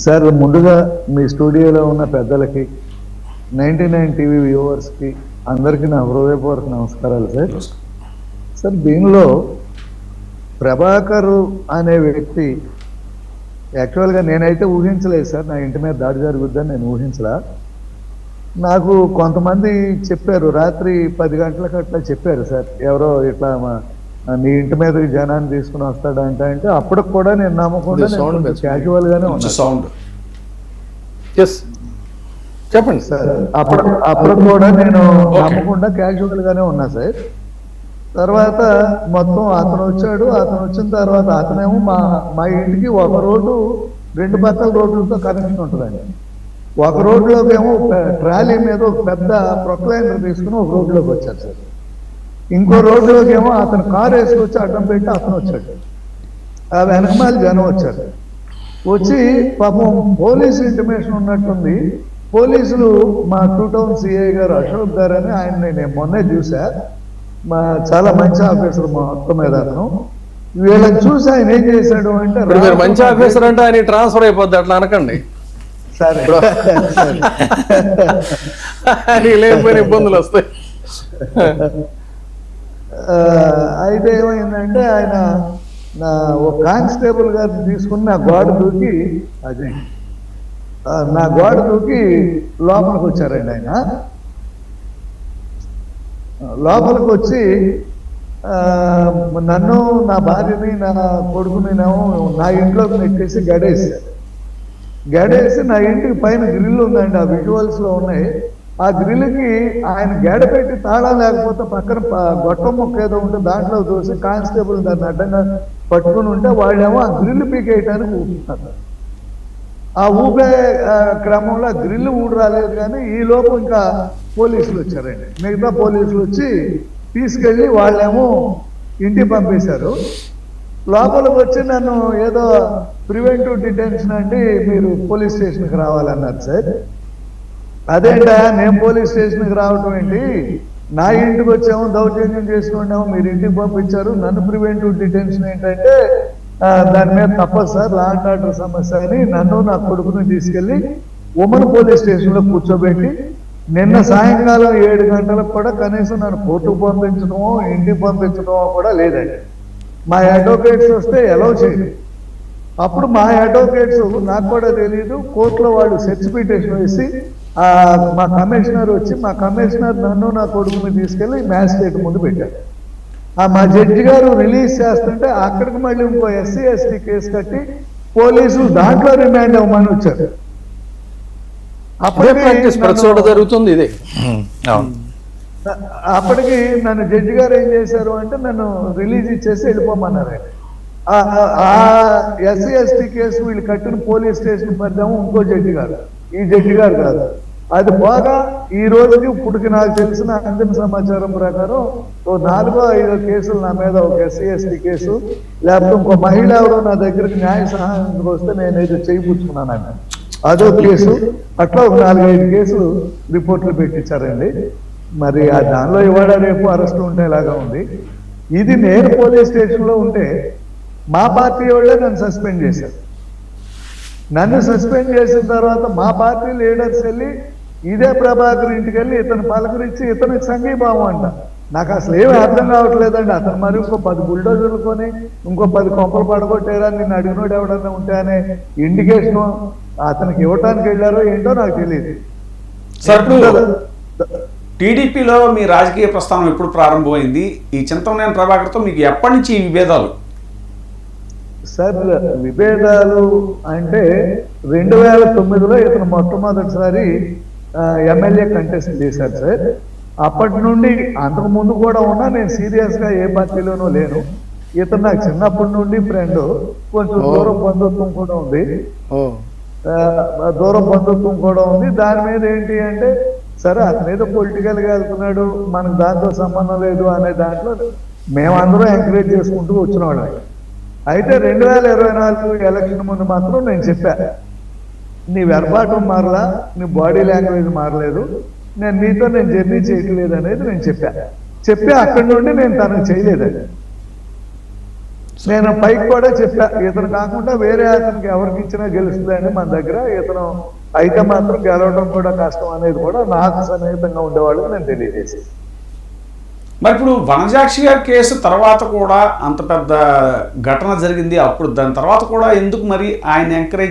Sir ముందుగా మీ స్టూడియోలో ఉన్న పెద్దలకి 99 టీవీ వ్యూవర్స్కి అందరికీ నా హృదయపూర్వక నమస్కారాలు సార్. సార్ దీనిలో ప్రభాకర్ అనే వ్యక్తి యాక్చువల్గా నేనైతే ఊహించలేదు సార్, నా ఇంటి మీద దాడి జరుగుద్దని నేను ఊహించలా. నాకు కొంతమంది చెప్పారు, రాత్రి 10 గంటలకు అట్లా చెప్పారు సార్, ఎవరో ఇట్లా నీ ఇంటి మీద జనాన్ని తీసుకుని వస్తాడంటే అంటే అప్పటికి కూడా నేను నమ్మకుండా క్యాజువల్ గానే ఉన్నా. చెప్పండి సార్. అప్పుడు కూడా నేను నమ్మకుండా క్యాజువల్ గానే ఉన్నా సార్. తర్వాత మొత్తం అతను వచ్చిన తర్వాత అతనేమో మా ఇంటికి ఒక రోడ్డు 2 పక్కల రోడ్లతో కనెక్షన్ ఉంటుందండి. ఒక రోడ్లోకి ఏమో ట్రాలీ మీద ఒక పెద్ద ప్రొక్లైనర్ తీసుకుని ఒక రోడ్లోకి వచ్చారు సార్. ఇంకో రోడ్లోకి ఏమో అతను కారు వేసుకొచ్చి అడ్డం పెట్టి అతను వచ్చాడు. ఆ వెనకమాల జనం వచ్చారు. వచ్చి పాపం పోలీసు ఇంటిమేషన్ ఉన్నట్టుంది. పోలీసులు మా 2 టౌన్ సిఐ గారు అశోక్ గారు అని ఆయన్ని నేను మొన్నే చూసా. చాలా మంచి ఆఫీసర్ మొత్తం మీద అతను. వీళ్ళని చూసి ఆయన ఏం చేశాడు అంటే, మంచి ఆఫీసర్ అంటే ఆయన ట్రాన్స్ఫర్ అయిపోద్ది అట్లా అనకండి. సరే లేకపోయిన ఇబ్బందులు వస్తాయి. అయితే ఏమైందంటే ఆయన ఒక కానిస్టేబుల్ గారిని తీసుకుని నా గోడ దూకి లోపలికి వచ్చారండి. ఆయన లోపలికి వచ్చి నన్ను, నా భార్యని, నా కొడుకుని నా ఇంట్లోకి నెట్టేసి గడేసి నా ఇంటికి పైన గ్రిల్ ఉందండి, ఆ విజువల్స్ లో ఉన్నాయి. ఆ గ్రిల్కి ఆయన గేడ పెట్టి తాళం లేకపోతే పక్కన గొట్టం ముక్క ఏదో ఉంటే దాంట్లో దోసి కానిస్టేబుల్ దాన్ని అడ్డంగా పట్టుకుని ఉంటే వాళ్ళేమో ఆ గ్రిల్ పీకేయటానికి ఊపుతున్నారు. ఆ ఊపే క్రమంలో ఆ గ్రిల్ ఊడు రాలేదు, కానీ ఈ లోపు ఇంకా పోలీసులు వచ్చారండి. మిగతా పోలీసులు వచ్చి తీసుకెళ్ళి వాళ్ళేమో ఇంటికి పంపేశారు. లోపలికి వచ్చి నన్ను ఏదో ప్రివెంటివ్ డిటెన్షన్ అండి, మీరు పోలీస్ స్టేషన్కి రావాలన్నారు సార్. అదేంటా నేను పోలీస్ స్టేషన్కి రావటం ఏంటి, నా ఇంటికి వచ్చాము, దౌర్జన్యం చేసుకున్నాము, మీరు ఇంటికి పంపించారు, నన్ను ప్రివెంటివ్ డిటెన్షన్ ఏంటంటే దాని మీద తప్పదు సార్, లా అండ్ ఆర్డర్ సమస్య అని నన్ను, నా కొడుకుని తీసుకెళ్లి ఉమెన్ పోలీస్ స్టేషన్లో కూర్చోబెట్టి నిన్న సాయంకాలం 7 గంటలకు కూడా కనీసం నన్ను కోర్టుకు పంపించడమో ఇంటికి పంపించడమో కూడా లేదండి. మా అడ్వకేట్స్ వస్తే ఎలౌ చేయదు. అప్పుడు మా అడ్వకేట్స్ నాకు కూడా తెలియదు, కోర్టులో వాళ్ళు సెర్చ్ పిటిషన్ వేసి మా కమిషనర్ వచ్చి, మా కమిషనర్ నన్ను, నా కొడుకుని తీసుకెళ్లి మ్యాజిస్ట్రేట్ ముందు పెట్టారు. మా జడ్జి గారు రిలీజ్ చేస్తుంటే అక్కడికి మళ్ళీ ఇంకో SC ST కేసు కట్టి పోలీసులు దాంట్లో రిమాండ్ అవ్వమని వచ్చారు. జరుగుతుంది ఇదే. అప్పటికి నన్ను జడ్జి గారు ఏం చేశారు అంటే నన్ను రిలీజ్ ఇచ్చేసి వెళ్ళిపోమన్నారు. SC ST కేసు వీళ్ళు కట్టిన పోలీస్ స్టేషన్ పరిధేమో ఇంకో జడ్జి గారు, ఈ జడ్జి గారు కాదు. అది పోగా ఈ రోజుకి ఇప్పటికి నాకు తెలిసిన అంతిమ సమాచారం ప్రకారం 4-5 కేసులు నా మీద, ఒక SC ST కేసు, లేకపోతే ఇంకో మహిళ ఎవరో నా దగ్గరికి న్యాయ సహాయానికి వస్తే నేను ఏదో చేయిపుచ్చుకున్నానండి, అదో కేసు. అట్లా ఒక 4-5 కేసులు రిపోర్ట్లు పెట్టించారండి. మరి దానిలో ఇవాళ రేపు అరెస్ట్ ఉండేలాగా ఉంది. ఇది నేను పోలీస్ స్టేషన్లో ఉంటే మా పార్టీ వాళ్ళే నన్ను సస్పెండ్ చేశారు. నన్ను సస్పెండ్ చేసిన తర్వాత మా పార్టీ లీడర్స్ వెళ్ళి ఇదే ప్రభాకర్ ఇంటికి వెళ్ళి ఇతను పలకరించి ఇతనికి సంఘీభావం అంట. నాకు అసలు ఏమీ అర్థం కావట్లేదండి. అతను మరి ఇంకో 10 బుల్డోజర్లు కొని ఇంకో 10 కొంపలు పడగొట్టేరా, నిన్ను అడిగినోడు ఎవడన్నా ఉంటే అనే ఇండికేషన్ అతనికి ఇవ్వటానికి వెళ్ళారో ఏంటో నాకు తెలియదు. టీడీపీలో మీ రాజకీయ ప్రస్థానం ఎప్పుడు ప్రారంభమైంది? ఈ చింతమనేని ప్రభాకర్తో మీకు ఎప్పటి నుంచి ఈ విభేదాలు? సార్ విభేదాలు అంటే 2009లో ఇతను మొట్టమొదటిసారి ఎమ్మెల్యే కంటెస్ట్ చేశారు సార్. అప్పటి నుండి అంతకు ముందు కూడా ఉన్నా నేను సీరియస్గా ఏ పార్టీలోనూ లేను. ఇతను నాకు చిన్నప్పటి నుండి ఫ్రెండ్, కొంచెం దూరం బంధుత్వం కూడా ఉంది. దాని మీద ఏంటి అంటే సరే అతను ఏదో పొలిటికల్గా వెళ్తున్నాడు, మనకు దాంతో సంబంధం లేదు అనే దాంట్లో మేమందరం ఎంకరేజ్ చేసుకుంటూ వచ్చిన వాళ్ళం. అయితే 2024 ఎలక్షన్ ముందు మాత్రం నేను చెప్పా, నీ వెర్బాటం మారలా, నీ బాడీ లాంగ్వేజ్ మారలేదు, నేను జర్నీ చేయట్లేదు అనేది నేను చెప్పి అక్కడి నుండి నేను తనకు చేయలేదండి. నేను పైకి కూడా చెప్పా, ఇతను కాకుండా వేరే అతనికి ఎవరికి ఇచ్చినా గెలుస్తుందని మన దగ్గర, ఇతను అయితే మాత్రం గెలవడం కూడా కష్టం అనేది కూడా నాకు సన్నిహితంగా ఉండేవాళ్ళు నేను తెలియజేశాను. మరి ఇప్పుడు వనజాక్షి గారి కేసు తర్వాత కూడా అంత పెద్ద ఘటన జరిగింది, అప్పుడు దాని తర్వాత కూడా ఎందుకు మరి ఆయన ఎంకరేజ్